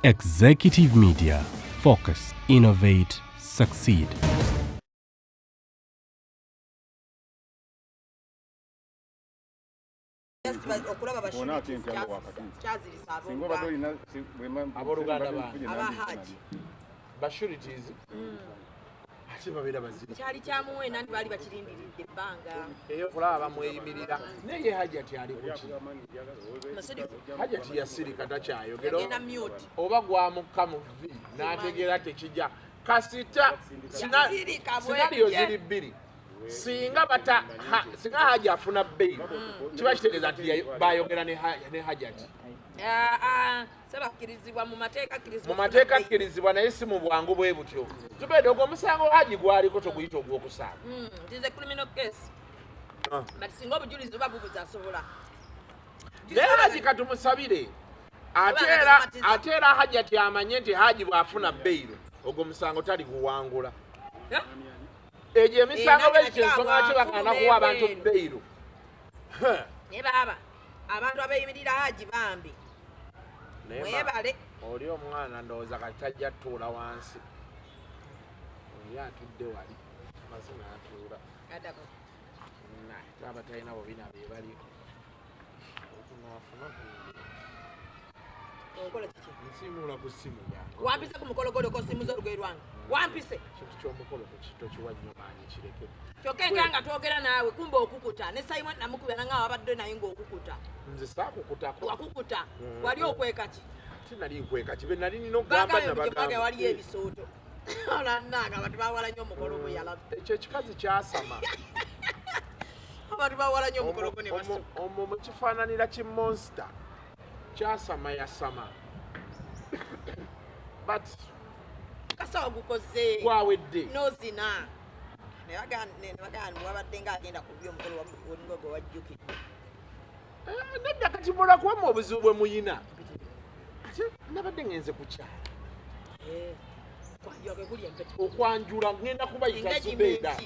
Executive Media. Focus, innovate, succeed. Kyali kyamuwe nandi bali bakirindiridde ebbanga. Eyo kulaba mweyimirira naye Hajjati ali kuki? Hajjati yasirika takyayogera oba gwamukka mu vvi n'ategeera tekijja kasita sinaliyo ziri bbiri singa Hajji afuna bbeeyi kiba kitegeeza nti bayogera ne Hajjati. Mu mateeka akkirizibwa naye si mu bwangu bwe butyo. Zubedah ogwo omusango Hajji gwaliko toguyita ogw'okusanga. Naye Hajji katumusabire ate era Hajjati amanye nti Hajji bw'afuna bbeeyi ogwo omusango tali guwangula. Egyo emisango bwekyo ensonga ki bagaana kuwa abantu bbeeyi. Naye baaba abantu abeeyimirira Hajji bambi. Mwebale. Oli omwana ndowooza kati tajja tuula wansi. Oli atudde wali. Maze n'atuula. Aba talina bobina be baliko. Okola kiki? Nsimuula ku ssimu yange. Wampise ku mukologolo ko simu z'olugoye lwange. Wampise. Kintu ky'omukolo tokiwa nnyo maanyi kireke. Kyokka enkanga twogera naawe kumba okukuta. Ne Simon namukubira nga wabadde naye ng'okukuta. Nze saakukutako. Wakukuta. Wali okweka ki? Tinali nkweka kibe nali nina okugamba nabagamba. Waliyo ebisooto. Olannanga abantu bawala nnyo omukolo gwe yalabye. Ekyo ekikazi kyasama. Abantu bawala nnyo omukolo gwe ne basoma. Omwo mu kifaananira ki monster kyasama yasama. But kasawo gukoze gwawedde nozina ne bagamba wabadde ng'agenda ku by'omukolo gwe wajjukidde. Nedda kati mulla kubamu obuzibu bwe muyina. Nabadde ngenze ku kyalo. Okwanjula ngenda kubayita Zubedah.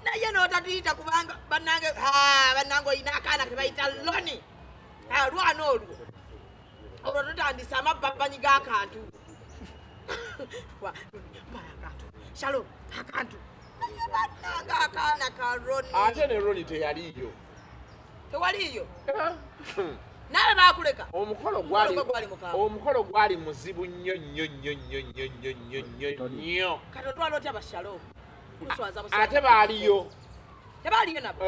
Naye n'otatuyita kubanga bannange oyina akaana ke bayita Loni. Lwana olwo. Olwo totandisa amabbanyi g'akantu. Shalom, akantu. Bannanga akaana ka Loni. Ate ne Loni teyaliyo. Tewaliyo? Nawe baakuleka? Omukolo gwali muzibu nnyo nnyo nnyo nnyo nnyo nnyo nnyo nnyo nnyo. Kati otwala otya bashalom? Ate baaliyo. Tebaaliyo nabo?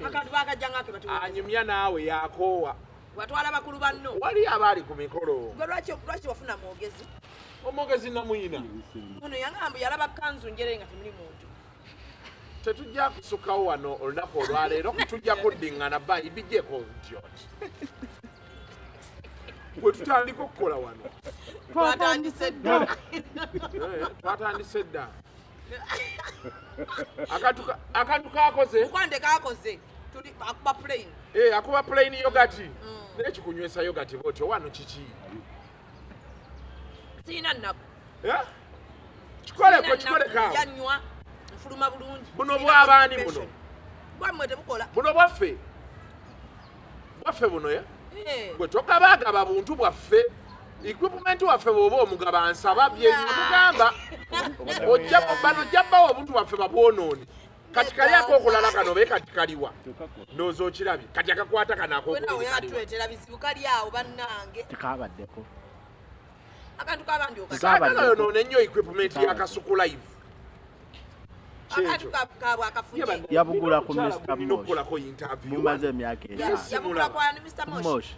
Akantu baakajjanga ake batuwa. Anyumya naawe yakoowa. Watwala bakulu banno. Wali abaali ku mikolo. Gwe lwaki wafuna mwogezi? Omwogezi namuyina. Ono yangamba yalaba kanzu njere nga temuli muntu. Tetujja kusukkawo wano olunaku olwaleero tujja kuddingana bayi bijjeko ntyoti. Bwe tutandika okukola wano. Twatandise dda. Twatandise dda. Akantu kakoze. Mukwande kakoze. Tuli akuba plane. Akuba plane yogati. Naye kikunywesa yogati bwotyo wano kiki? Sirina nnaku. Kikoleka. Yanywa nfuluma bulungi. Buno bw'abaani buno. Bwammwe tebukola. Buno bwaffe. Bwaffe buno ya? Bwe togabaagaba buntu bwaffe. Equipment waffe bw'oba omugaba nsaba bye mugamba. Bano jjabbawo obuntu bwaffe babwonooni. Kati kali ak'okulala kano be kati kaliwa. Ndowooza okirabye. Kati akakwata kano ak'okulala kaliwa. Yatuleetera bizibu kali awo bannange. Tekabaddeko. Akantu kabandi okati. Saagala yonoone nnyo equipment ya Kasuku live. Akantu kabwe akafunye. Yabugula ku Mr. Nokolako interview. Mumaze emyaka ena. Yabugula kwa Mr. Moshi.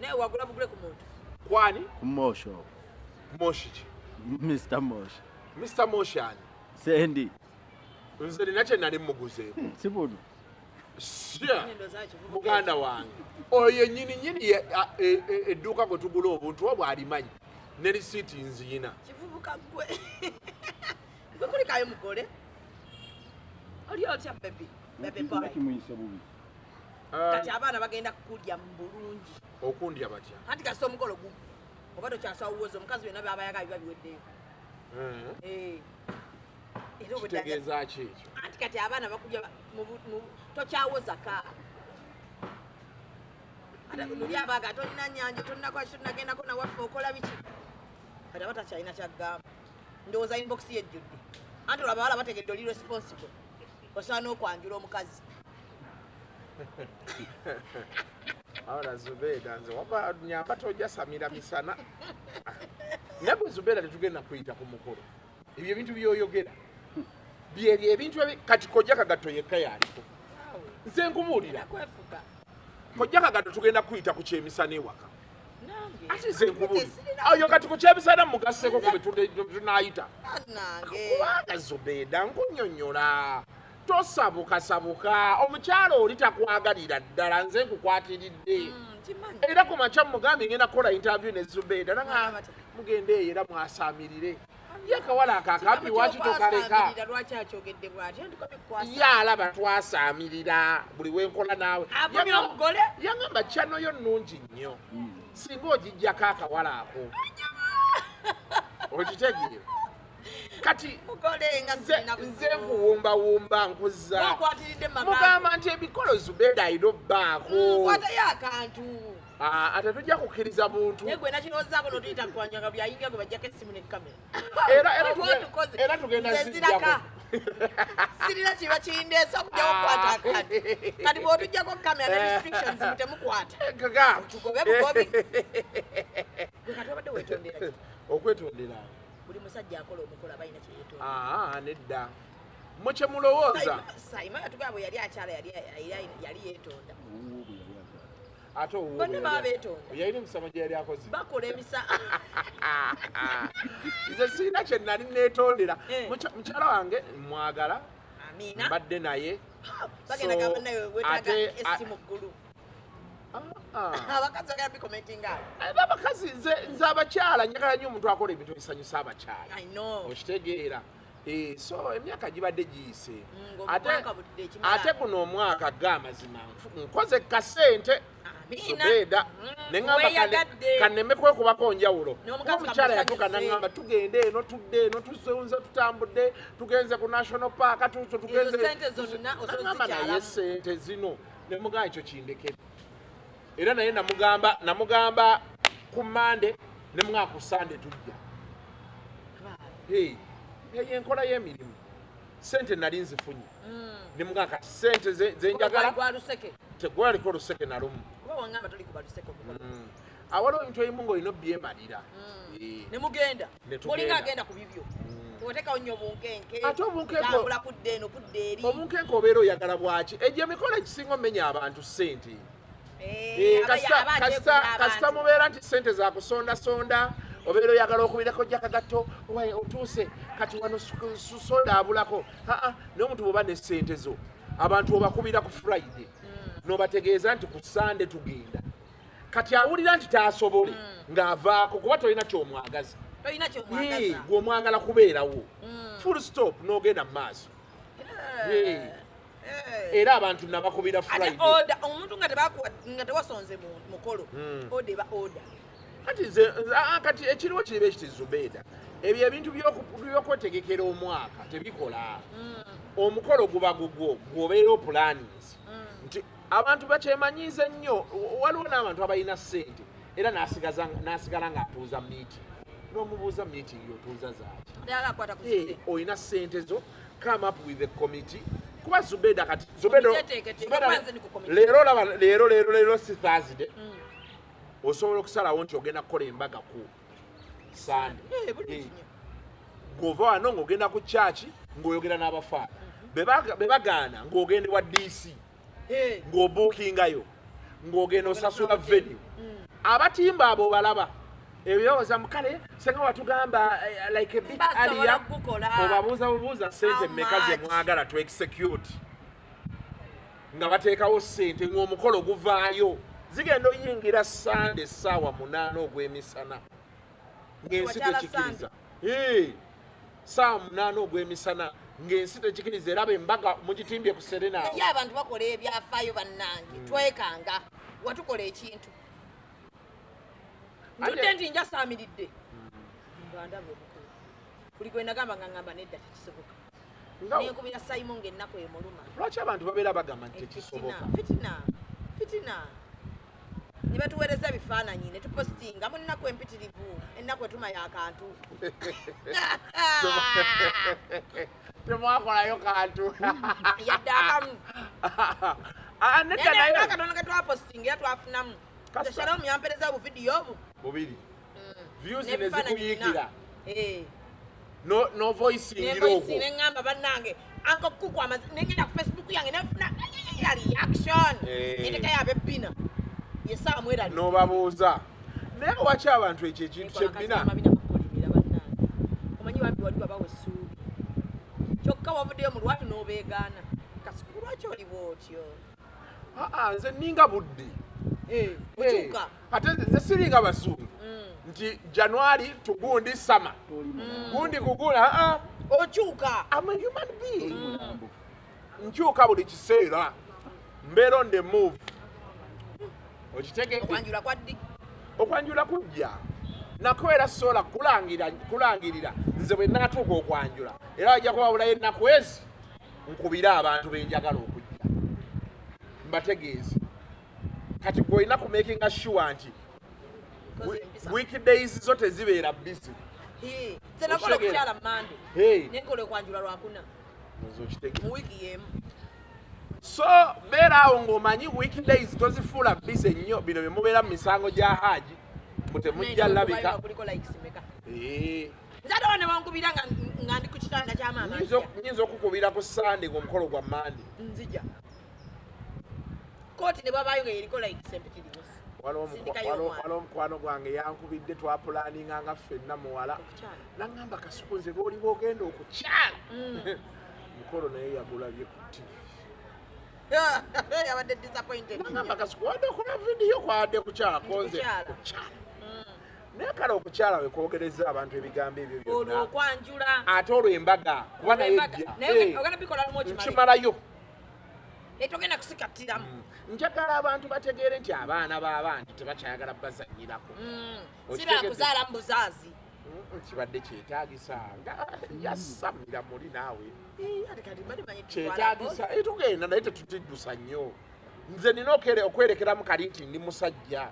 Naye wagula bugule ku muntu. Kwani? Ku Mosho. Moshi. Mr. Moshi. Mr. Moshi ani? Sendi. Nze nina kye nali muguzeeko. Sibudu. Muganda wange. Oyo nnyini edduuka gwe tugula obuntu obwo alimanyi. Ne risiiti nziyina. Kivubuka gwe. Gwe kulikayo mugole. Oli otya baby. Baby boy. Kati abaana bagenda kukulya mu bulungi. Okundya batya? Anti kasita omukolo gumu. Oba tokyasawo uwoza omukazi wenna byaba yagala biba biweddeyo. Kitegeeza ki ekyo? Anti kati abaana bakulya tokyawoza ka. Ate nuli abaga tolina nyanja tolinako tonagendako nawaffe okola biki? kati aba takyalina kyagamba ndowooza inbox yejjudde anti olaba abawala bategedde oli responsible osaana okwanjula omukazi awala Zubedah nze waba nyamba tojasamira misana nabwe Zubedah tetugenda kuyita ku mukolo ebyo ebintu byoyogera byeri ebintu kati kojja kagato yekka yaliko nze nkubuulira kojja kagato tugenda kuyita ku kyemisana ewaka ati nze nkubuulira oyo kati ku kyemisana mugasseko ku betunayita kubanga Zubedah nkunyonnyola tosabukasabuka omukyalo oli takwagalira ddala nze nkukwatiridde era ku makya mugambye ngenda kukola interview ne Zubedah nanga mugende eyo era mwasaamirire ye akawala akakampi waki tokaleka ye alaba twasaamirira buli wenkola naawe yangamba kyano yo nnungi nnyo singa ogijjako akawala ako okitegeera kati nze nkuwumbawumba nkuzza mugamba nti ebikolo Zubedah ayina obbaako ate tujja kukkiriza muntu era tugenda zijjako sirina kiba kindeesa okujjako kukwata akati kati bw'otujjako kamera ne restrictions mutemukwata tugobe bugobi kati obadde weetondera okwetondera buli musajja akola omukolo aba alina kyeyeetonda nedda mukye mulowooza sayima yatugaba bwe yali akyala yali yeetonda ate bonna baba beetonda yalina emisamo gye yali akoze bakola emisa nze sirina kye nali neetondera mukyala wange mwagala amina mbadde naye bagenda gamba naye wetaaga essimu ggulu abakazi bagala bikomentinga abakazi nze abakyala njagala nnyo omuntu akola ebintu ebisanyusa abakyala okitegeera so emyaka gibadde giyise ate guno omwaka g'amazima nkoze kasente Zubedah neŋŋamba kanneme kwekubako njawulo omukyala yatuuka naŋŋamba tugende eno tudde eno tusunze tutambudde tugenze ku national park tugenzeŋŋamba naye sente zino nemugamba ekyo kindekere era naye namugamba ku Mande ne mwaka ku Sande tujja eyo enkola y'emirimu sente nali nzifunye ne mugamba kati sente zenjagala tegwaliko luseke nalumu awaliwo ebintu ebimu ng'olina obyemalira nemugenda olinga agenda ku bibyo otekawo nnyo obunkenke ate otambula kudda eno kudda eri obunkenke obeera oyagala bwaki egyo emikolo ekisinga omenya abantu sente kasita mubeera nti sente zakusondasonda obeera oyagala okubirako jakagato otuuse kati wano sonda abulako naye omuntu bwoba ne sente zo abantu obakubira ku Friday n'obategeeza nti ku Sande tugenda kati awulira nti taasobole ng'avaako kuba tolina kyomwagaza gw'omwagala kubeerawo full stop n'ogenda mu maaso era abantu nabakubira Friday omuntu nga tewasonze mukolo oda eba oda kati ekiriwo kiriba ekiti Zubedah ebyo ebintu by'okwetegekera omwaka tebikola omukolo guba gugwo gwobeera plannings nti abantu bakyemanyiize nnyo waliwo n'abantu abalina ssente era n'asigala ng'atuuza meeting n'omubuuza meeting yotuuza zaaki olina ssente zo come up with a committee kuba Zubedah kati leero si Thursday osobola okusalawo nti ogenda kukola embaga ku Sande ng'ova wano ng'ogenda ku church ng'oyogera n'abafaala be bagaana ng'ogende wa DC ng'obuukingayo ng'ogenda osasula venue abatimba abo balaba ebyowoza mukale senga watugamba like a bit earlier obabuuza sente mmeka ze mwagala to execute nga bateekawo sente ng'omukolo guvaayo zigenda oyingira Sande essaawa 8 ogw'emisana ng'ensi tekikiriza saawa 8 ogw'emisana ng'ensi tekikiriza eraba embaga mugitimbye ku Serena naye abantu bakola ebyafaayo bannange twekanga watukola ekintu njudde nti njasaamiridde ngandaba omukulu buli gwe nagamba ngamba nedda tekisoboka nenkubira Simon ng'ennaku emuluma lwaki abantu babeera bagamba nti tekisoboka fitina batuweereza ebifaananyi ne tupostinga mu nnaku empitirivu ennaku etuma y'akantu temwakolayo kantu yadde akamu naye akatono ke twapostinga era twafunamu Shalamu yampereza obuvidiyo obu bubiri views nezikuyikira no voicing okwo neŋŋamba bannange anko kuku nengenda ku Facebook yange nefuna reaction neteka yabe bbina yesaawa mwerali nobabuuza naye waki abantu ekyo ekintu kyebbina omanyi wabbi wali wabawa essuubi kyokka wavuddeyo mu lwatu n'obeegaana Kasuku lwaki oli bwotyo nze ninga budde okyuka ate nze siringa basungu nti January tugundi sama gundi kugula okyuka I'm a human being nkyuka buli kiseera mbeera on the move okitegedde okwanjula kwaddi okwanjula kujja nako era sola kulangirira nze bwe naatuuka okwanjula era wajja kubawulayo ennaku ezi nkubira abantu benjagala okujja mbategeeze kati gwe olina kumakinga sure nti weekdays zo tezibeera busy nze nakola okukyala Mande nenkola okwanjula lwakuna mu wiiki yemu so beera awo ng'omanyi weekdays tozifuula busy ennyo bino bye mubeera mu misango gya Hajji mutemujja labika nze ate wane wankubira nga ndi ku kitanda kya maama nyinza okukubira ku Sunday ng'omukolo gwa Mande nzija kooti ne babaayo nga yeriko like sempitirimusi waliwo omukwano gwange yankubidde twapulaninga nga ffenna muwala naŋŋamba Kasuku nze lwoliba ogenda okukyala mukolo naye yagulabye ku TV yabadde disappointed naŋŋamba Kasuku wadde okola vidiyo kwadde kukyalako nze okukyala naye kale okukyala we kwogereza abantu ebigambo ebyo byonna olwo okwanjula ate olwo embaga kuba naye ejja nkimalayo etogenda kusikattiramu njagala abantu bategeere nti abaana b'abantu tebakyayagala bazannyirako siraakuzaala mu buzaazi kibadde kyetaagisa nga yasamira muli naawe kyetaagisa tugenda naye tetutiddusa nnyo nze nina okwerekeramu kali nti ndi musajja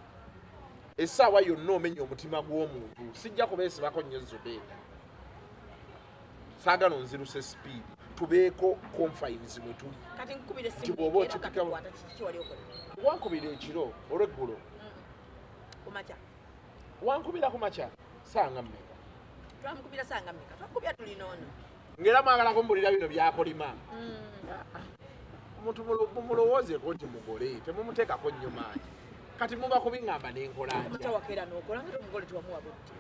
essaawa yonna omenya omutima gw'omuntu sijja kubeesibako nnyo Zubedah saagala onziruse speed tubeeko confines mwe tuli kati nkubire nti bw'oba okikikamu wankubira ekiro olweggulo kumakya wankubira ku makya sanga mmeka twamukubira sanga mmeka twakubira tulinoona ngera mwagala kumbulira bino byakolima omuntu mumulowoozeeko nti mugole temumuteekako nnyo maanyi kati muba kubiŋŋamba n'enkolakya n'okola nga omugole tewamuwa butti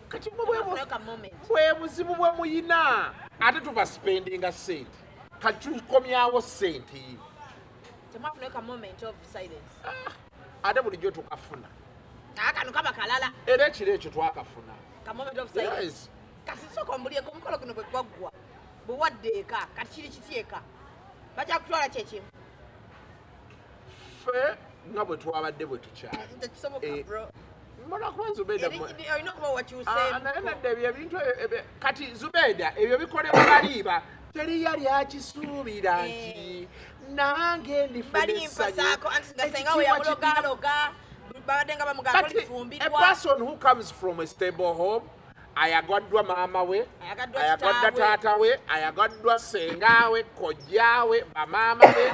kati bwe buzibu bwe muyina ate tuba spendinga sente kati tukomyawo sente ate bulijjo tukafuna kano kaba kalala era ekiro ekyo twakafuna kati soka ombulyeko omukolo guno bwe gwaggwa bwe wadde eka kati kiri kityeka bakyakutwala kyekimu ffe nga bwe twabadde bwe tukyali mbona kuba Zubedah naye nadde ebyo ebintu kati Zubedah ebyo bikolebwa baliiba teri yali akisuubira nti nange a person who comes from a stable home ayagaddwa maama we ayagaddwa taata we ayagaddwa senga we kojja we bamaama be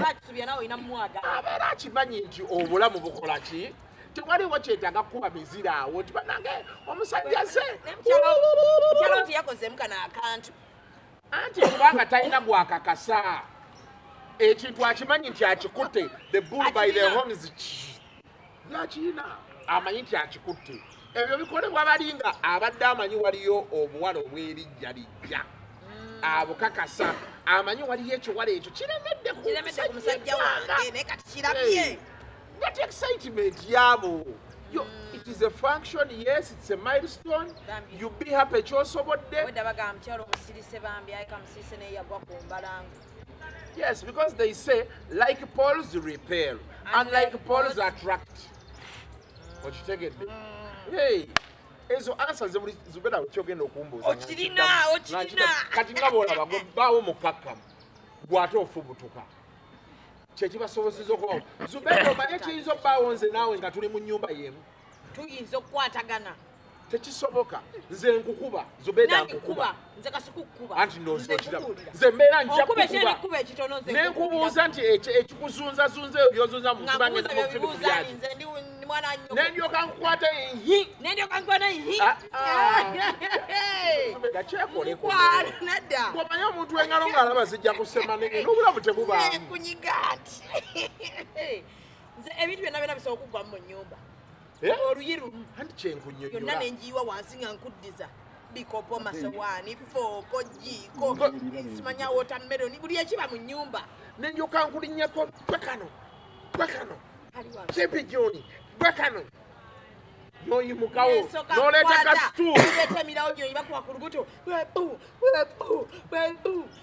abeera akimanyi nti obulamu bukola ki tewaliwo kyetaaga kuba mizira awo nti banange omusajja ze nti yakozeemu kano akantu anti kubanga talina gwakakasa ekintu akimanyi nti akikutte the bull by the horns yakiina amanyi nti akikutte ebyo bikolebwa balinga abadde amanyi waliyo obuwala obwerijja lijja abukakasa amanyi waliyo ekiwala ekyo kiremedde ku musajja wange naye kati kirabye that excitement yabo it is a function, yes, it's a milestone. You be happy chosobodde. Yes, because they say like poles repel and like poles attract. What you take it? Hey, ezo answers Zubedah uchogenda okumbuza. Ochirina. Kati ngabo bawo mukakam. Gwate ofubutuka. kyekibasobozesa okubawo Zubedah omanye kiyinza okubawo nze naawe nga tuli mu nnyumba y'emu tuyinza okukwatagana tekisoboka nze nkukuba Zubedah nkukuba nze Kasuku kukuba anti nozokiraba nze mbeera nja kukuba ekitono nze nenkubuuza nti ekikuzunzazunza eyo byozunza mu nsiba ngenda mu fimu byaje nze ndi mwana nnyo nendyoka nkukwata Zubedah kyekoleko nedda bw'omanye omuntu engalo ng'alaba zijja kusema n'obulamu tebubaamu kunyiga ati nze ebintu byonna byonna bisobola okuggwa mu nnyumba oluyi lumu anti kyenkunyonyola yonna nenjiyiwa wansi nga nkuddiza bikopo masowaani fooko jiiko simanya wotameroni buli ekiba mu nnyumba nendyoka nkulinnyako bwekano kipijoni bwekano noyimukawo noleeta kasitu leeta emirawo gyo ibakuba ku lubuto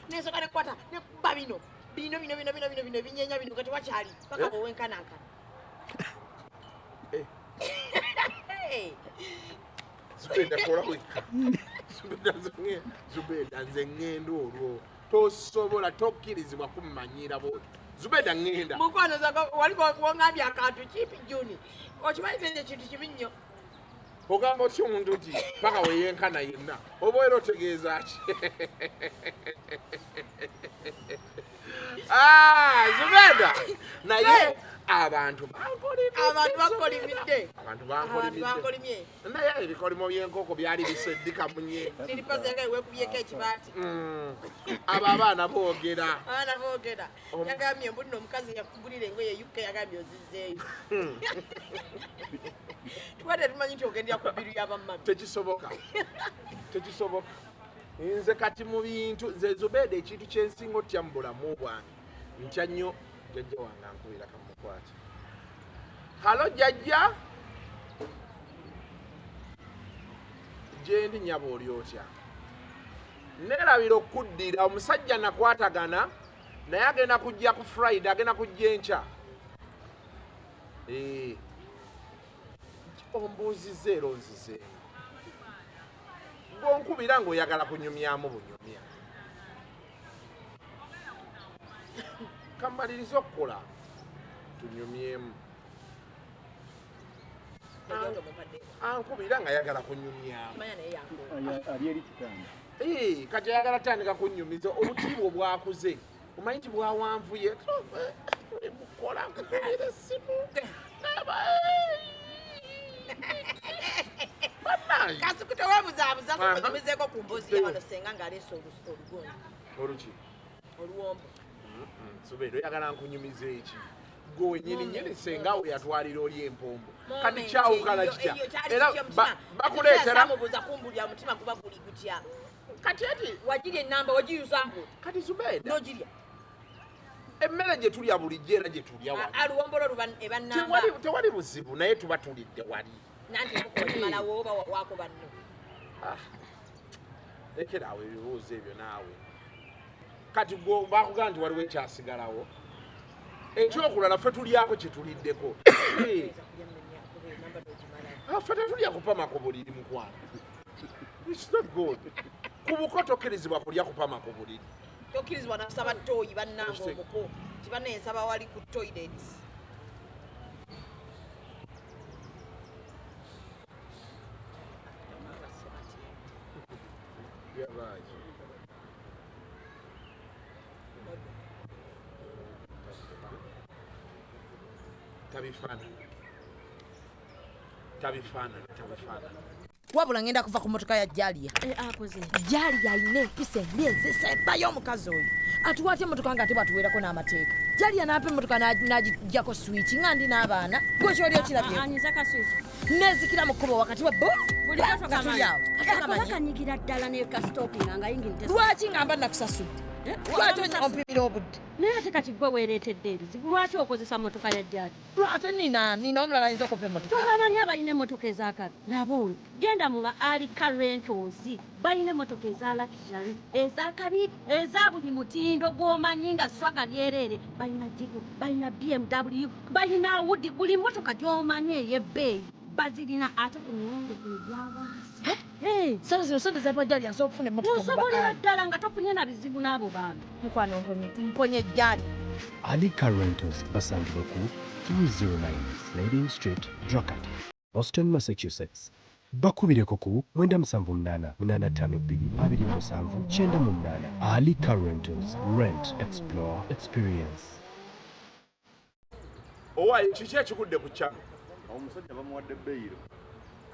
nensoka nekwata nekuba bino binyenya bino kati wakyali paka bwewenkanankana Zubedah kola wekka Zubedah nze ŋŋenda olwo tosobola tokkirizibwa kummanyira bwoti Zubedah ŋŋenda mukwano wali wongambye akantu kipi juni okimanyi nze kintu kibi nnyo ogamba otya omuntu nti paka weyenkana yenna oba era otegeeza ki Zubedah naye abantu bakolimidde naye ebikolimo by'enkoko byali biseddika munye nilipozenga wekubyeko ekibaati abo abaana boogera yagambye mbu nno omukazi yakugulira engoye yuka yagambye ozizzeeyo tuwadde tumanyi nti ogendera ku biru y'abamami tekisoboka nze kati mu bintu nze Zubedah ekintu kyensinga otya mu bulamu bwange ntya nnyo jjajja wange ankubira kamukwati halo jjajja gyendi nyaba oli otya neerabira okuddira omusajja nakwatagana naye agenda kujja ku Friday agenda kujja enkya ombuuziza era onzizeemu bwonkubira ng'oyagala kunyumyamu bunyumya kamaliriza okukola tunyumyemu ankubira nga yagala kunyumyamu kati ayagala tandika kunyumiza obutiibwa obwakuze omanyi nti bwawanvuye mukola nkubira essimu Kasuku tewabuzaabuza kunyumizeeko ku mboozi y'abano senga ng'aleese olugondi oluki oluwombo Zubedah oyagala nkunyumiza eki gwe wenyini senga we yatwalira oli empombo kati kyawukala kitya era bakuleetera mubuuza kumbulya omutima guba guli gutya kati ati wagirya ennamba wagiyuzamu kati Zubedah n'ogirya emmere gye tulya bulijjo era gye tulya aluwombolo ebannamba tewali buzibu naye tuba tulidde wali nanti mukolimalawo oba wako banno lekera awo ebibuuzo ebyo naawe kati bakugamba nti waliwo ekyasigalawo ekyokulala ffe tulyako kyetuliddeko ffe tetulya kupamako buliri mukwano ku buko tokkirizibwa kulya kupamako buliri tokkirizibwa nakusaba ttooyi bannanga omuko kibanna ensaba wali ku toilets tabifaanana wabula ngenda kuva ku motoka ya Jaliya Jaliya ayina empisa embi ezisembayo omukazi oyo atuwaatya emotoka nga ate bwatuweerako n'amateeka Jaliya n'apa emotoka n'agijjako switch nga ndi n'abaana gwekyoli okirabye nezikira mu kkubo wakati wa nga tuli awo kanyigira ddala nekastopinga nga yinginte lwaki ngamba nakusasudde lwaki ompimira obudde naye ate kati gwe weereetedde ebizibu lwaki okozesa motoka ya Jali ate nina omulala ayinza okuva emotoka tobamanyi abalina emotoka ezakabi labundi genda mu ba alika rentals balina emotoka eza luxury ezakabi eza buli mutindo gw'omanyi nga swaga lyerere balina jigo balina BMW balina Audi buli motoka gy'omanyi ey'ebbeeyi bazirina ate ku miwendo gy'abansi sala zino sente zava Jaliya nsobola okufuna emotoka osobolera ddala nga tofunye na bizibu n'abo bantu mukwano mponye Jali Ali Car Rentals basangibwa ku 309 Slading Street, Drocott, Boston, Massachusetts. Bakubireko ku 9785227 Ali Car Rentals. Rent, explore, experience. Owaye kiki ekigudde ku kyama? Omusajja bamuwadde beyiro.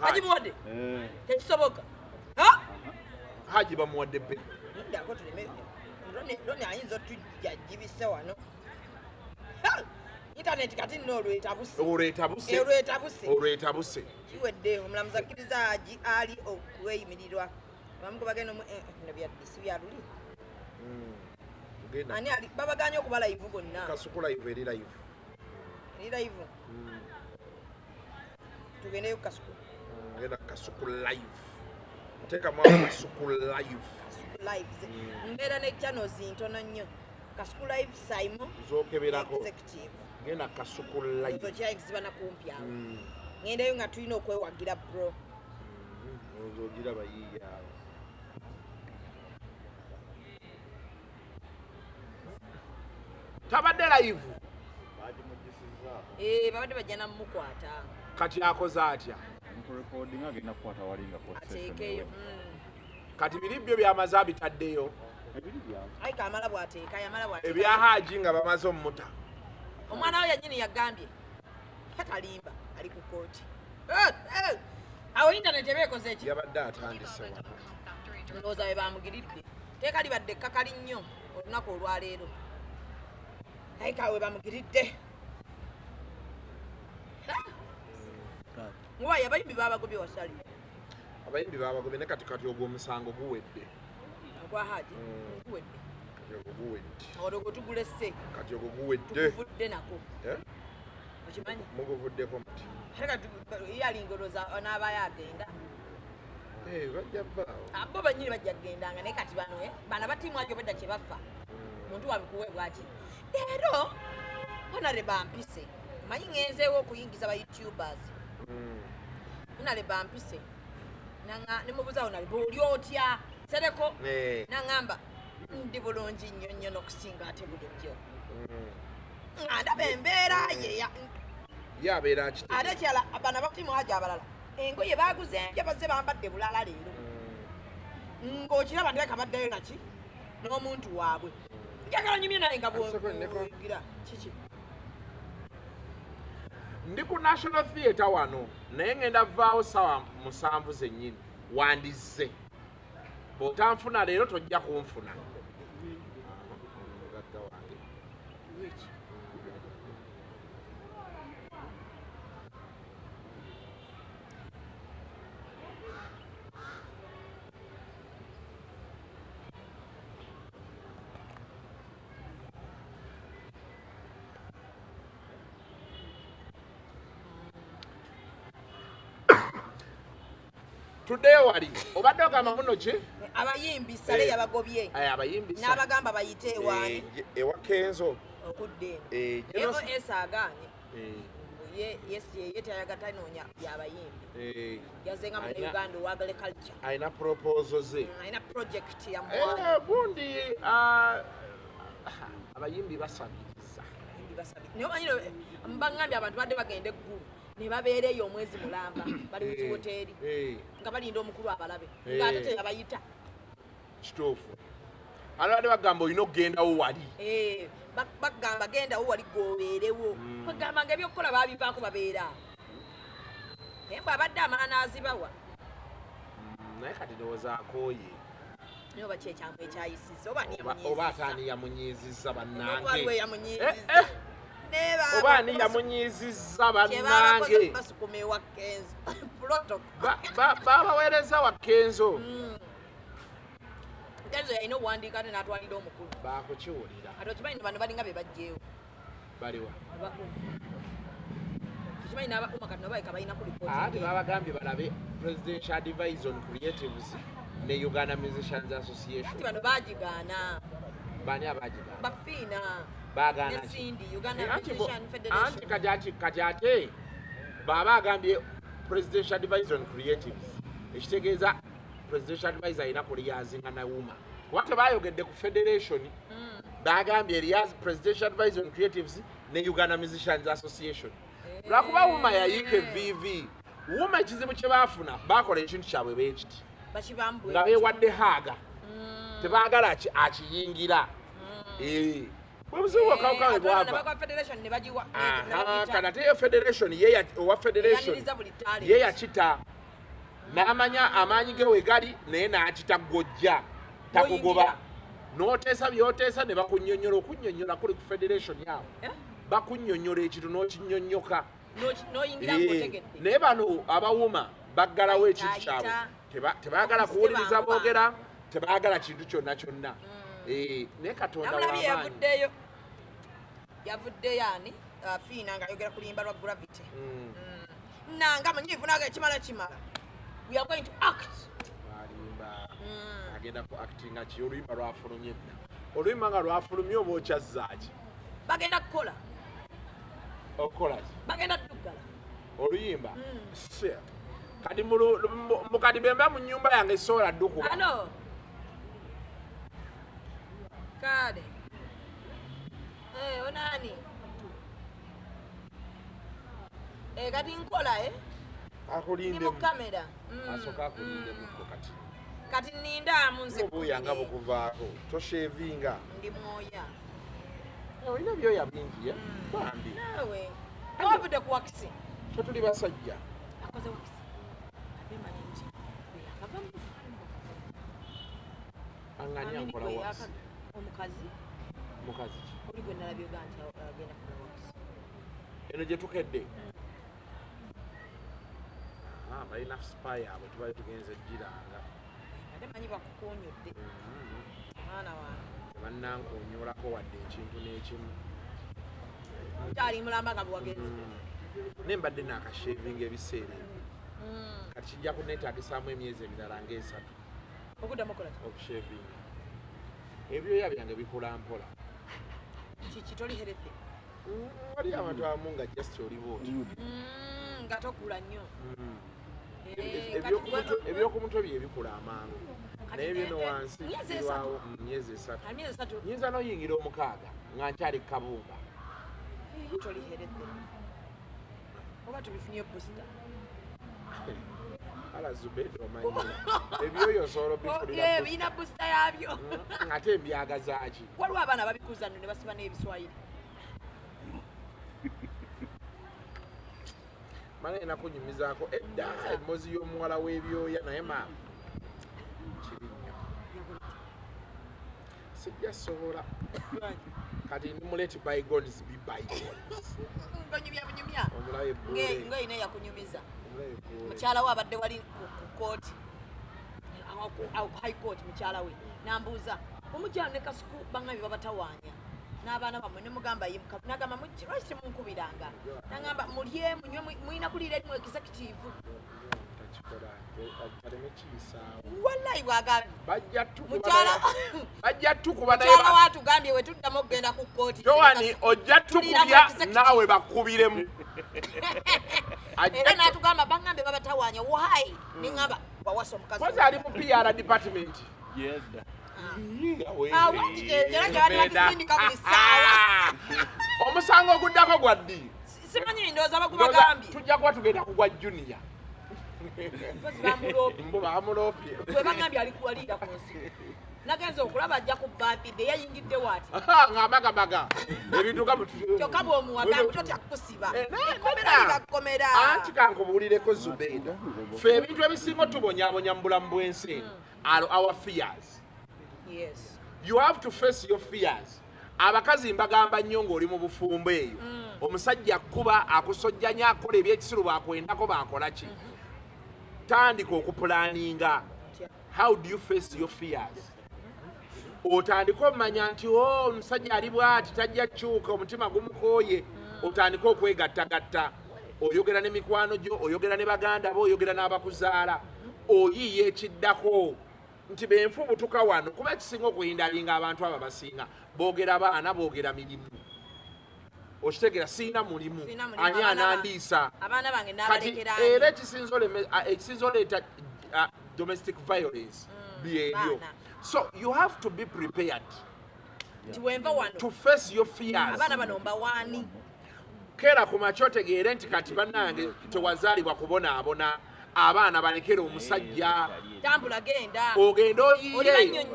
Haji muwadde? Tekisoboka. Haji bamuwadde beyiro. Ndako tuleme. Ndoni ayinza otujja jibise wano. Internet kati nno olwetabuse. Olwetabuse. Kiwedde omulamuzi akkiriza Haji Ali okweyimirirwa. Bamuko bagenda mu byaddisi byaluli. Ani ali babaganya okuba live bonna. Kasuku live eri live. Eri live. Tugendeyo Kasuku. Ngenda Kasuku live. Teka mwa Kasuku live. Live. Mbeera ne channels ntono nnyo. Kasuku live Simon. Zokeberako. Executive. Ngenda Kasuku live. Ezo kya exibana kumpi awo. Ngendayo nga tulina okwewagira bro. Ozogira bayiya. Tabadde live. Babadde bajja namukwata. Kati akoze atya? Recording agenda kukwata walinga post. Ateekeyo. Kati biribyo byamaze abitaddeyo. Ayi kamala bwateeka yamala bwateeka. Ebya Haji nga bamaze omuta. Omwana we yanyini yagambye. Katalimba ali ku kooti. Awo internet ebeekoze ki? Yabadde atandise wano. Ndowooza we bamugiridde. Teeka libadde ekkakali nnyo olunaku olwaleero. Ayi kawe bamugiridde. Muwaye abayimbi babagobye wasali. Abayimbi babagobye ne katikati ogw'omusango guwedde. Ogwa Haji guwedde. Odogo tugulesse. Kati ogwo guwedde. Tuguvudde nako. Okimanyi? Muguvuddeko muti. Leka yalingoloza n'abayo agenda. Bajja bbaawo. Abo banyini bajja kugendanga naye kati bano bana batiimu ajo bedda kye bafa. Muntu wabikuweebwa ki? Leero Honore bampise. Manyi ngenzeewo okuyingiza ba YouTubers. Honore bampise. Nanga nemubuza Honore buli otya sereko nangamba ndi bulungi nnyo nnyo n'okusinga ate bulijjo. Ndaba embeera ye yabeera kiti. Ate kyala abana batiimu ajo abalala engoye baaguze empya bazze bambadde bulala leero. Ng'okiraba ndeka baddayo naki n'omuntu waabwe. Njagala nyumye naye nga bw'oyigira kiki. Ndi ku National Theatre wano naye ngenda vaawo ssaawa 7 zennyini wandizze. Bw'otanfuna leero tojja kunfuna. Tuddeyo wali obadde ogamba muno ki? Abayimbi sale yabagobye. Abayimbi sale. N'abagamba bayite ewaani. Ewa Kenzo. Okudde. Evo esagaanye. Ye tayagata noonya y'abayimbi. Yazenga mu Uganda wagale culture. Ayina proposal ze. Ayina project ya mwana. Bundi abayimbi basabiriza. Niyo manyiro mbangambye abantu badde bagende eggulu. Ne babeereyo omwezi mulamba bali mu hoteri nga balinda omukulu abalabe ng'ate teyabayita kituufu. Abadde bagamba olina okugendawo wali. Bagamba gendawo wali g'obeerewo. Bagamba nga ebyokukola baabivaako babeera. Naye bw'abadde amala n'azibawa. Naye kati ndowooza akooye. Naye oba kyekyamu ekyayisizza oba ataani yamunyizizza bannange. Waliwo yamunyizizza. Oba ani yamunyizizza bannange. Basukuma ewa Kenzo. Babaweereza wa Kenzo. Kenzo yalina owandiika ate n'atwalira omukulu. Baakukiwulira. Ate okimanyi bano balinga be bajjeewo. Baliwa. Kikimanyi n'abauma kati nabaleka balina ku lipooti. Ate babagambye balabe Presidential Advisor on Creatives ne Uganda Musicians Association. Ati bano baagigaana. Bani abagigaana? Bafiina. Baagaana ki? Cindy, Uganda Musician Federation. Anti kati ate baba agambye Presidential Advisor on Creatives. Ekitegeeza Presidential Advisor alina kuliyazinga na wuma. Kuba tebaayogedde ku federation bagambye erias presidential advisor on creatives ne Uganda Musicians Association lwakuba Wuma yayiika evivi Wuma ekizibu kye baafuna bakola ekintu kyabwe beekiti nga beewadde haaga tebaagala akiyingira bwebuzibu wakawukawe bwava kanate federation owa federation ye yakita n'amanya amaanyi ge we gali naye n'akita gojja takugoba n'oteesa byoteesa ne bakunnyonnyola okunnyonnyola kuli ku federation yaabwe bakunnyonnyola ekintu n'okinnyonnyoka naye bano abawuma baggalawo ekintu kyabwe tebaagala kuwuliriza boogera tebaagala kintu kyonna kyonna naye Katonda w'amaanyi yavuddeyo ani fiina ng'ayogera ku luyimba lwa gravity nanga munyiivu naga ekimala kimala we are going to act agenda ku actinga ki oluyimba lwafulumye dda oluyimba nga lwafulumye oba okyazzaaki bagenda kukola okukolaki bagenda tuddugala oluyimba kati mukati bemba mu nnyumba yange esobola ddukuba ano kale onani kati nkola ndi mu kamera asooka akulindemukko kati nnindamu nze obuyanga bukuvaako toshevinga ndi mwoya olina byoya bingi bambi nawe awavudde ku wakisi fe tuli basajja akoze wakisi abemanyi nti ava mu angani ankola wakisi omukazi ki oli gwe nalabye oga nti agenda kukola wakisi eno gye tukedde balina spy abo tubali tugenze giranga ate manyi bakukunyudde mwana wange tebannankunyolako wadde ekintu n'ekimu kyali mulamba nga bwewagenze naye mbadde naakashevinga ebiseera kati kijja kuneetaagisaamu emyezi emirala ng'esatu okuddamu okola okushevinga ebyoya byange bikula mpola kiki toli herefe wali abantu abamu nga just oliba oti nga tokula nnyo ebyokumutwe bye bikula amangu naye bino wansi birwawo myezi esatu nyinza n'oyingira omukaaga nga nkyali kabumba toli herefe oba tubifunye booster ala Zubedah omanyi ebyoyo osobola obifulira birina booster yabyo ate embyaga zaaki waliwo abaana babikuza nno ne basiba n'ebiswayiri mana enakunyumizaako edda emozi y'omuwala w'ebyoya naye maama kibi nnyo sijja sobola kati ndimuleti bygones be bygones ngonyumya omulabe ng'eyina eyakunyumiza mukyala we abadde wali ku kooti high court mukyala we nambuuza omukyala ne Kasuku bangambye babatawaanya n'abaana bammwe ne mugamba yimuka nagamba lwaki temunkubiranga nagamba mulye munywe mulina kuliira eri mu executive wallahi bwagambye bajja tukuba mukyala watugambye we tuddamu okugenda ku kooti Joani ojja tukubya naawe bakubiremu era n'atugamba bangambye babatawaanya why ningamba wawasa omukazi kozi ali mu PR department yedda era gyabali bakisindika buli ssaawa omusango oguddako gwa ddi simanyi ndowooza bagubagambye tujja kuba tugenda kugwa junior mbo bamulopye gwe bangambye alikuwaliira ku nsi nagenza okulaba ajja ku birthday yayingidde waati ng'amagabaga ebintu kyokka bw'omuwagambu totya kukusiba ekomera libakomera anti kankubuulireko Zubedah ffe ebintu ebisinga tubonyaabonya mu bulamu bw'ensi our fears. Yes. You have to face your fears. Abakazi mbagamba nnyo ng'oli mu bufumbo eyo omusajja kuba akusojjanya akola ebyekisiru bakwendako bakola ki tandika okupulaninga. How do you face your fears? Otandika omanya nti omusajja ali bw'ati tajja kyuka omutima gumukooye otandika okwegattagatta oyogera ne mikwano gyo oyogera ne baganda bo oyogera n'abakuzaala oyiiya ekiddako nti benfu butuka wano kuba ekisinga okuyindalinga abantu abo basinga boogera baana boogera mirimu okitegeera siina mulimu ani anandiisa kati era ekisinza oleeta domestic violence byebyo. So you have to be prepared. to face your fears. Kera ku makya otegeere nti kati bannange tewazaalibwa kubonaabona abaana balekera omusajja ogenda oyiye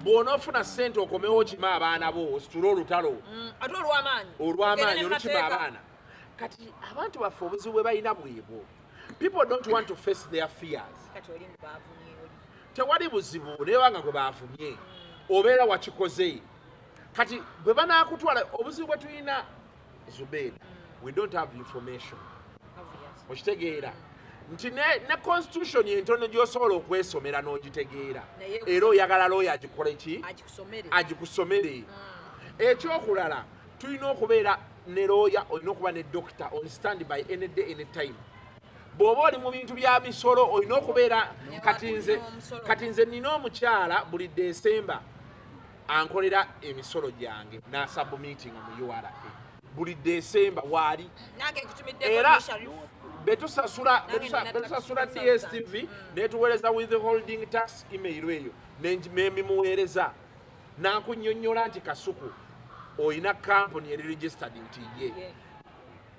bw'onoofuna ssente okomewo kima abaana bo ositule olutalo olw'amaanyi olukima abaana kati abantu baffe obuzibu bwe balina bwebwo. People don't want to face their fears. Tewali buzibu naye wanga gwe baavumye obeera wakikoze kati bwe banaakutwala obuzibu bwe tulina Zubedah, we don't have information. Okitegeera nti ne constitution yentono gy'osobola okwesomera n'ogitegeera era oyagala looyo agikole ki agikusomere. Ekyokulala tulina okubeera ne looya, olina okuba ne doctor on standby any day any time. Bw'oba oli mu bintu bya misolo olina okubeera kati nze nina omukyala buli December ankolera emisolo gyange n'asubmitting mu URA buli December waali era betusasula DSTV netuweereza withholding tax email eyo nemimuweereza n'akunnyonnyola nti Kasuku oyina company eri registered nti ye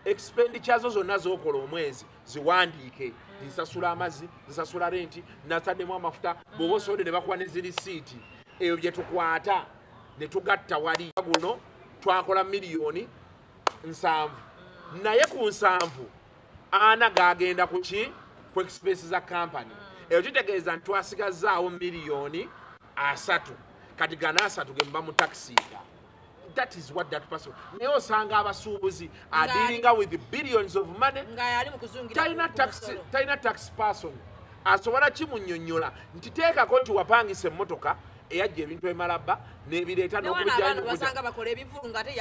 expenditure zo zonna z'okola omwezi ziwandiike zisasula amazzi zisasula renti nataddemu amafuta bw'oba osonde ne bakuwa ne zirisiiti eyo bye tukwata ne tugatta wali guno twakola miliyoni 7 naye ku 7 ana gagenda ku ki ku expenses za company eyo kitegeeza nti twasigazaawo miliyoni 3 kati gana 3 ge mba mu taxiga. That is what that person. Naye osanga abasuubuzi are dealing with the billions of money. Taina tax person asobola kimunnyonnyola nti teekako nti wapangisa emmotoka eyajja ebintu emalabba n'ebireeta n'okubijjayo basanga bakola ebivulu nga te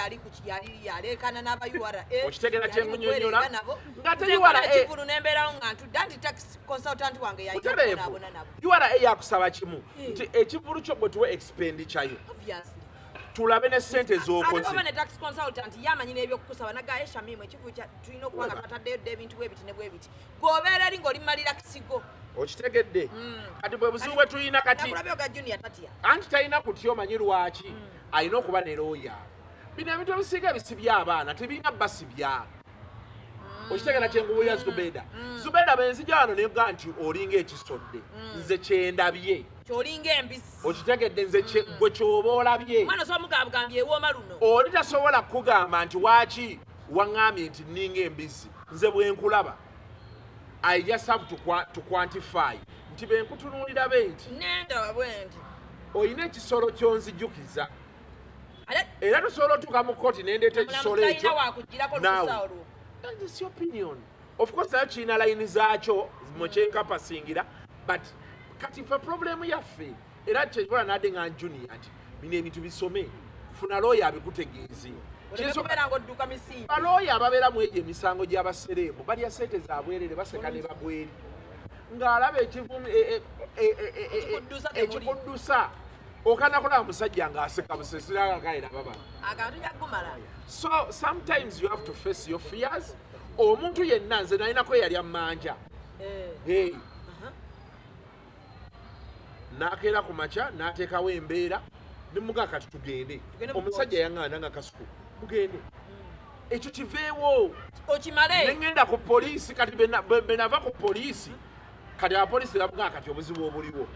yaleekana n'aba URA okitegera kyemunnyonnyola nga te URA n'embeerawo nga ntudde anti tax consultant wange yayiabona nabo URA yakusaba kimu nti ekivulu kyo bwe tuwe expenditure yo tulabe ne ssente z'okoze ne tax consultant yamanyi n'ebyokukusaba nagaye Shamimu ekivu tulina okuba nga twataddeyo dde ebintu bwebiti ne bwebiti gwobeera eri ng'olimalira kisigo okitegedde kati bwe buzibu bwe tulina kati anti talina kutya omanyi lwaki alina okuba ne looya bino ebintu ebisiga ebisibya abaana tebirina basibya okitegera kyengubuulira Zubedah benzija wano neyoga nti olinga ekisodde nze kyendabye kyolinga embisi okitegedde nze gwe kyoba olabye mwana somugambye ewooma luno oli tasobola kukugamba nti waaki waŋŋambye nti nninga embisi nze bwe nkulaba I just have to quantify nti benkutunuulira be nti nenda bwenti oyina ekisolo kyonzijukiza era tosobola otuuka mu kooti nendeeta ekisolo ekyo naawe. That's your opinion. Of course nayo kirina layini zaakyo mukyenkapasingira but kati fe problemu yaffe era kyekola nadde nga junior nti bino ebintu bisome funa looya abikutegeeze balooya ababeera mu egyo emisango gy'abasereemu balya sente zabwerere baseka ne bagweri ng'alaba ekikuddusa okanakola musajja ng'aseka busesiragakalera baba. So sometimes you have to face your fears. Omuntu yenna nze nalinako eyali mmanja n'akeera ku makya n'ateekawo embeera nemugaa kati tugende omusajja yaŋŋanda nga Kasuku mugende ekyo kiveewo okimale neŋŋenda ku poliisi kati benava ku poliisi kati abapoliisi bamugaa kati obuzibu obuliwo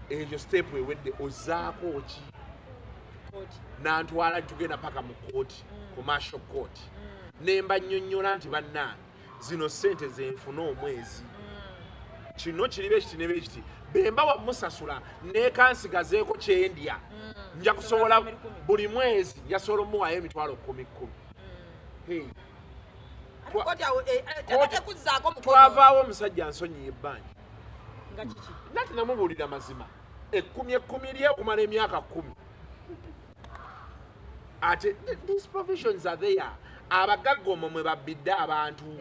ekyo step ewedde ozaako ki n'antwala tugenda paka mu kooti commercial court nemba nnyonnyola nti bannange zino ssente zenfuna omwezi kino kiribe ekiti nebe ekiti bemba wamusasula nekansigazeeko kyendya nja kusobola buli mwezi yasobola omuwaayo emitwalo 10 twavaawo omusajja nsonyi ebbanja nati namubuulira mazima 10 lye okumala emyaka 10 ate these provisions are there. Abagagga omwo mwe babbidde abantu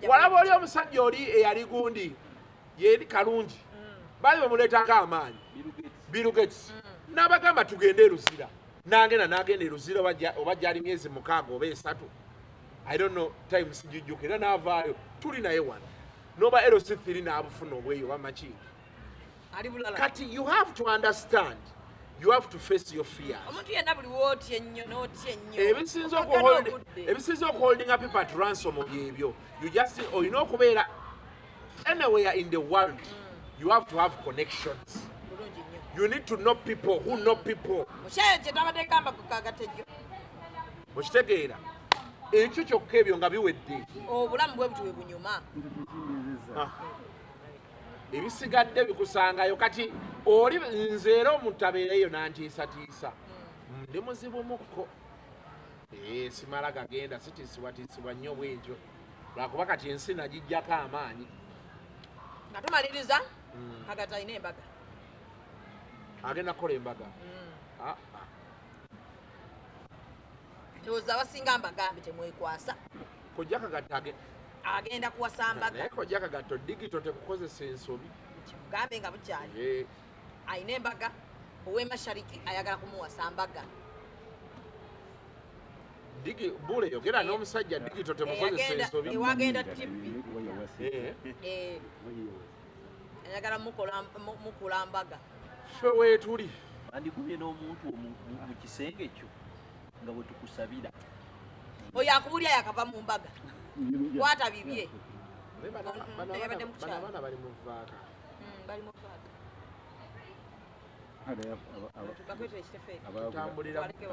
walaba oli omusajja oli eyali gundi yeri kalungi bali bamuleetako amaanyi Bill Gates n'abagamba tugende eruzira n'agenda eruzira oba gyali myezi 6 oba 3 I don't know time sijujjukira n'avaayo tuli naye wano noba LC3 n'abufuna obweyo bamaki kati you have to understand You have to face your fears. Omuntu yenna buli wootya ennyo n'otya ennyo. Ebisinza okuholdinga people at ransom byebyo. You just olina okubeera anywhere in the world. You have to have connections. You need to know people who know people. Mukyala kye twabadde gamba ku kagatejjo. Mukitegeera ekyo kyokka ebyo nga biwedde. Obulamu bwe buti bwe bunyuma. Ebisigadde bikusangayo kati oli nze era omuntu abeereyo nantiisatiisa ndi muzibumukko simala gagenda sitiisibwatiisibwa nnyo bwetyo lwakuba kati ensi nagijjako amaanyi nga tumaliriza Kagata alina embaga agenda kukola embaga ndowooza abasinga mbagambe temwekwasa kojja Kagata agenda kuwasa mbaga naye kojja Kagata digito tekukozesa ensobi kimugambe nga bukyali alina embaga ow'emashariki ayagala kumuwasa mbaga bule yogera n'omusajja digito temukozesa ensobi ewagenda tivi ayagala mukula mbaga ffe weetuli andikubye n'omuntu mu kisenge ekyo nga bwe tukusabira oyo akubulya yakava mu mbaga kwata bibye bana bali mu vaaka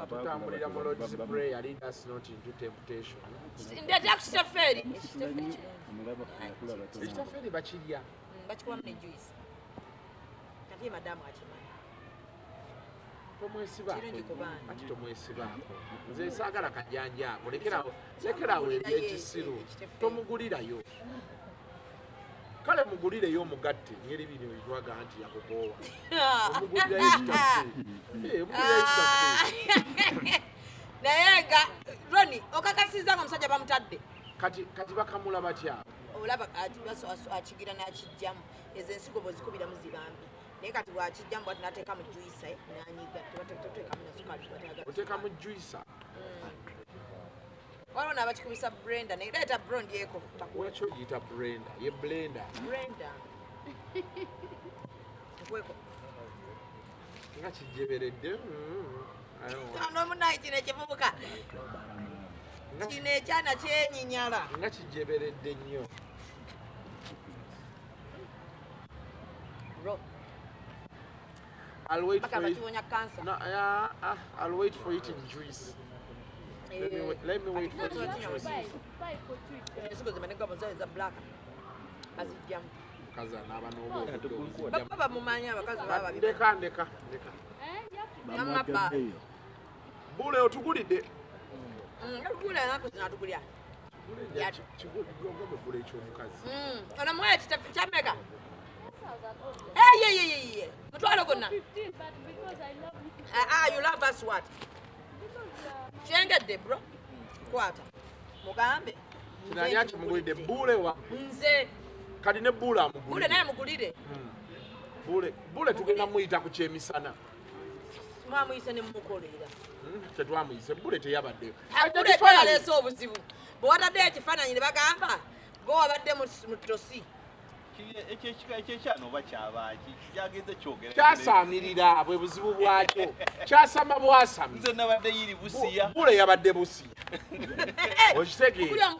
tutambulira mu Lord's Prayer, lead us not into temptation. Ndetya kukitafeeri Ekitafeeri bakirya bakikubamu ne juice kati madamu akimanyi ati tomwesibaako nze saagala kajjanja ako lekerawo ebyekisiru tomugulirayo kale mugulireyo omugatte ngeri bino bitwaga nti yakukoowa omugulirayo ekitafeeri naye nga Roni okakasiza nga omusajja bamutadde kati bakamula batya olaba akigira n'akijjamu ezo ensigo bwezikubiramu zibambi naye kati bwakijjamu bwati n'ateekamu juisa n'anyiga tebateekamu nasukali oteekamu juisa waliwo n'abakikubisa blender naye leeta blond yeko wekyo giyita blender ye blender nkweko nga kijeberedde n'omunaye kino ekivubuka kino ekyana kyenyinyala nga kijeberedde nnyo I'll wait for it. No, I'll wait for it in juice. Let me wait for it in juice. Kaza naba n'obu. Baba mumanyi abakazi baba Ndeka. Bule otugulidde. Otugulira nako zinatugulya. Bule ekyomukazi. Ono mwaye kitameka. Hey. Mutwalo gonna. 15, but because I love you. You love us what? Chengedde bro. Kwata. Mugambe. Nani akimugulidde bule wa? Nze. Kati ne bule amugulidde. Bule naye mugulire. Bule tugenda muyita ku kyemisana. Mwamuyise ne mumukolera. Tetwamuyise bule teyabaddeyo. Bule twalese obuzibu. Bw'atadde ekifaananyi ne bagamba go wabadde mu tosi. ekyekyano oba kyabaaki kyagenze kyogera kyasaamirira bwe buzibu bwakyo kyasama bwasami nze nabadde yiri busiya bule yabadde busiya okitegeera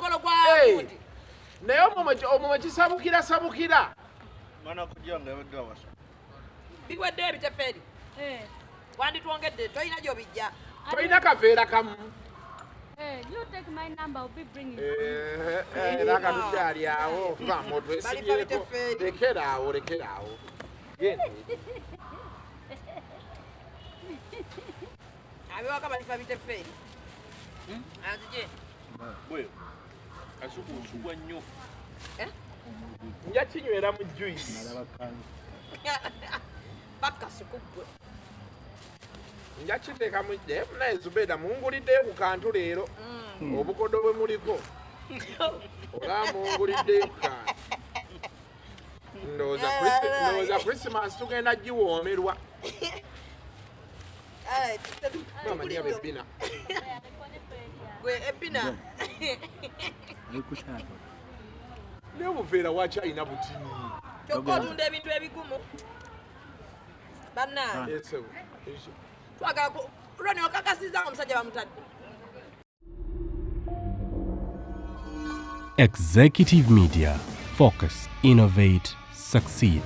naye omwo kisabukira mwana kujja nga yabadde awasa biwadde ebitefeeri wanditwongedde tolina gy'obijja tolina kaveera kamu You take my number, I'll be bringing Raka tutali awo vamo twesibyeko lekeraawo genda abiwaka balifa bitefeeri anzije bwe asukusugwa nnyo nja kinywera mu juice Bakasuku gwe nja kiteeka mu naye Zubedah munguliddeyo ku kantu leero obukodo bwe muliko oba munguliddeyo ku kantu ndowooza Christmas tugenda giwoomerwa mamanya bebbina gwe ebbina naye obuveera waki alina butini kyokka otunda ebintu ebigumu Banna. Yes, sir. Twagala ku Roni okakasiza omusajja bamutadde. Executive Media. Focus, innovate, succeed.